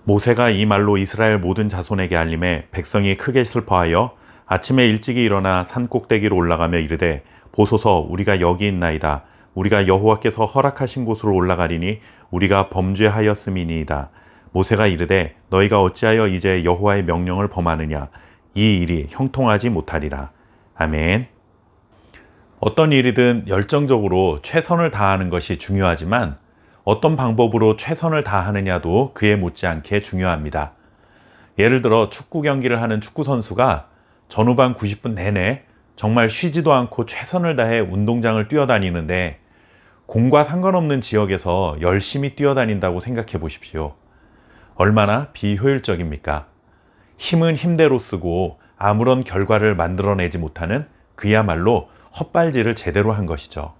모세가 이 말로 이스라엘 모든 자손에게 알림해 백성이 크게 슬퍼하여 아침에 일찍이 일어나 산 꼭대기로 올라가며 이르되 보소서 우리가 여기 있나이다. 우리가 여호와께서 허락하신 곳으로 올라가리니 우리가 범죄하였음이니이다. 모세가 이르되 너희가 어찌하여 이제 여호와의 명령을 범하느냐. 이 일이 형통하지 못하리라. 아멘. 어떤 일이든 열정적으로 최선을 다하는 것이 중요하지만 어떤 방법으로 최선을 다하느냐도 그에 못지않게 중요합니다. 예를 들어 축구 경기를 하는 축구 선수가 전후반 90분 내내 정말 쉬지도 않고 최선을 다해 운동장을 뛰어다니는데 공과 상관없는 지역에서 열심히 뛰어다닌다고 생각해 보십시오. 얼마나 비효율적입니까? 힘은 힘대로 쓰고 아무런 결과를 만들어내지 못하는 그야말로 헛발질을 제대로 한 것이죠.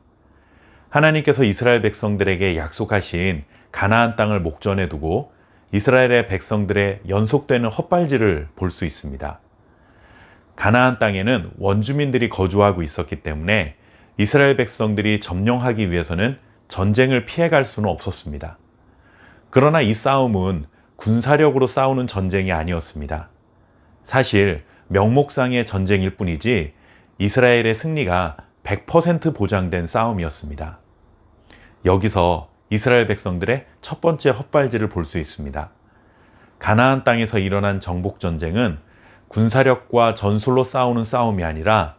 하나님께서 이스라엘 백성들에게 약속하신 가나안 땅을 목전에 두고 이스라엘의 백성들의 연속되는 헛발질을 볼 수 있습니다. 가나안 땅에는 원주민들이 거주하고 있었기 때문에 이스라엘 백성들이 점령하기 위해서는 전쟁을 피해갈 수는 없었습니다. 그러나 이 싸움은 군사력으로 싸우는 전쟁이 아니었습니다. 사실 명목상의 전쟁일 뿐이지 이스라엘의 승리가 100% 보장된 싸움이었습니다. 여기서 이스라엘 백성들의 첫 번째 헛발질을 볼 수 있습니다. 가나안 땅에서 일어난 정복전쟁은 군사력과 전술로 싸우는 싸움이 아니라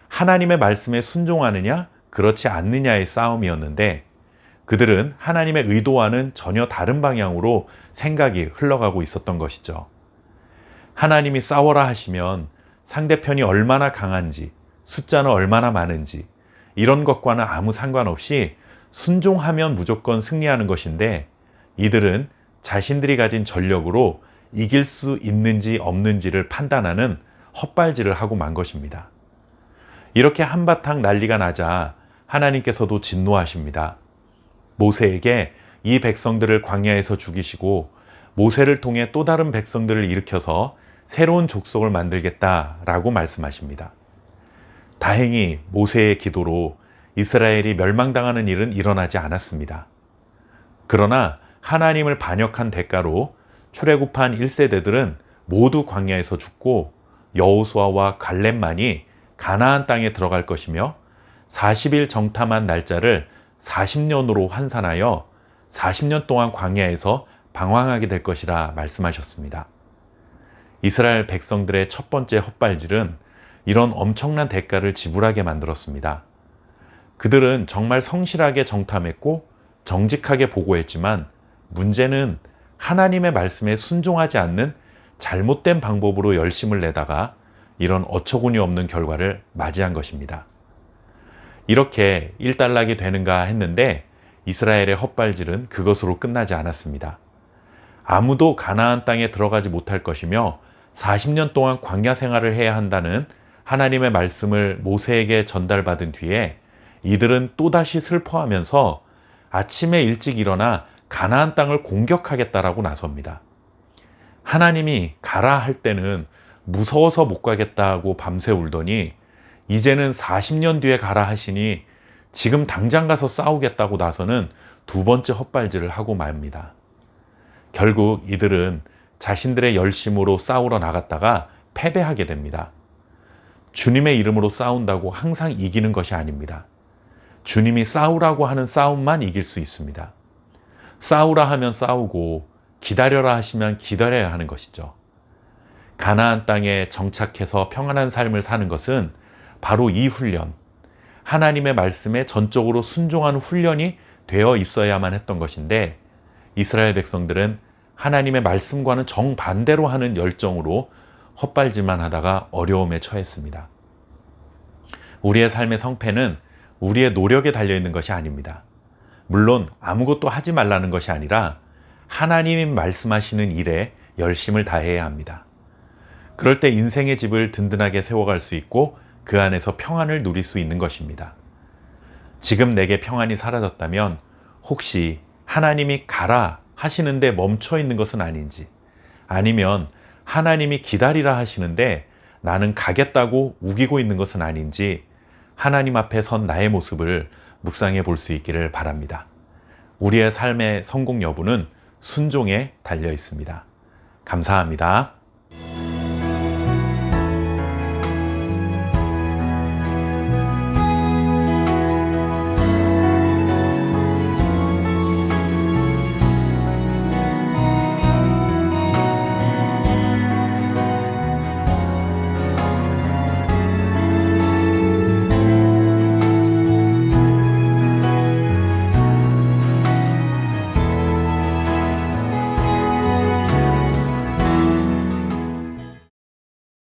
하나님의 말씀에 순종하느냐 그렇지 않느냐의 싸움이었는데 그들은 하나님의 의도와는 전혀 다른 방향으로 생각이 흘러가고 있었던 것이죠. 하나님이 싸워라 하시면 상대편이 얼마나 강한지 숫자는 얼마나 많은지 이런 것과는 아무 상관없이 순종하면 무조건 승리하는 것인데 이들은 자신들이 가진 전력으로 이길 수 있는지 없는지를 판단하는 헛발질을 하고 만 것입니다. 이렇게 한바탕 난리가 나자 하나님께서도 진노하십니다. 모세에게 이 백성들을 광야에서 죽이시고 모세를 통해 또 다른 백성들을 일으켜서 새로운 족속을 만들겠다라고 말씀하십니다. 다행히 모세의 기도로 이스라엘이 멸망당하는 일은 일어나지 않았습니다. 그러나 하나님을 반역한 대가로 출애굽한 1세대들은 모두 광야에서 죽고 여호수아와 갈렙만이 가나안 땅에 들어갈 것이며 40일 정탐한 날짜를 40년으로 환산하여 40년 동안 광야에서 방황하게 될 것이라 말씀하셨습니다. 이스라엘 백성들의 첫 번째 헛발질은 이런 엄청난 대가를 지불하게 만들었습니다. 그들은 정말 성실하게 정탐했고 정직하게 보고했지만 문제는 하나님의 말씀에 순종하지 않는 잘못된 방법으로 열심을 내다가 이런 어처구니 없는 결과를 맞이한 것입니다. 이렇게 일단락이 되는가 했는데 이스라엘의 헛발질은 그것으로 끝나지 않았습니다. 아무도 가나안 땅에 들어가지 못할 것이며 40년 동안 광야 생활을 해야 한다는 하나님의 말씀을 모세에게 전달받은 뒤에 이들은 또다시 슬퍼하면서 아침에 일찍 일어나 가나안 땅을 공격하겠다라고 나섭니다. 하나님이 가라 할 때는 무서워서 못 가겠다고 밤새 울더니 이제는 40년 뒤에 가라 하시니 지금 당장 가서 싸우겠다고 나서는 두 번째 헛발질을 하고 맙니다. 결국 이들은 자신들의 열심으로 싸우러 나갔다가 패배하게 됩니다. 주님의 이름으로 싸운다고 항상 이기는 것이 아닙니다. 주님이 싸우라고 하는 싸움만 이길 수 있습니다. 싸우라 하면 싸우고 기다려라 하시면 기다려야 하는 것이죠. 가나안 땅에 정착해서 평안한 삶을 사는 것은 바로 이 훈련, 하나님의 말씀에 전적으로 순종하는 훈련이 되어 있어야만 했던 것인데 이스라엘 백성들은 하나님의 말씀과는 정반대로 하는 열정으로 헛발질만 하다가 어려움에 처했습니다. 우리의 삶의 성패는 우리의 노력에 달려있는 것이 아닙니다. 물론 아무것도 하지 말라는 것이 아니라 하나님이 말씀하시는 일에 열심을 다해야 합니다. 그럴 때 인생의 집을 든든하게 세워갈 수 있고 그 안에서 평안을 누릴 수 있는 것입니다. 지금 내게 평안이 사라졌다면 혹시 하나님이 가라 하시는데 멈춰 있는 것은 아닌지, 아니면 하나님이 기다리라 하시는데 나는 가겠다고 우기고 있는 것은 아닌지 하나님 앞에 선 나의 모습을 묵상해 볼 수 있기를 바랍니다. 우리의 삶의 성공 여부는 순종에 달려 있습니다. 감사합니다.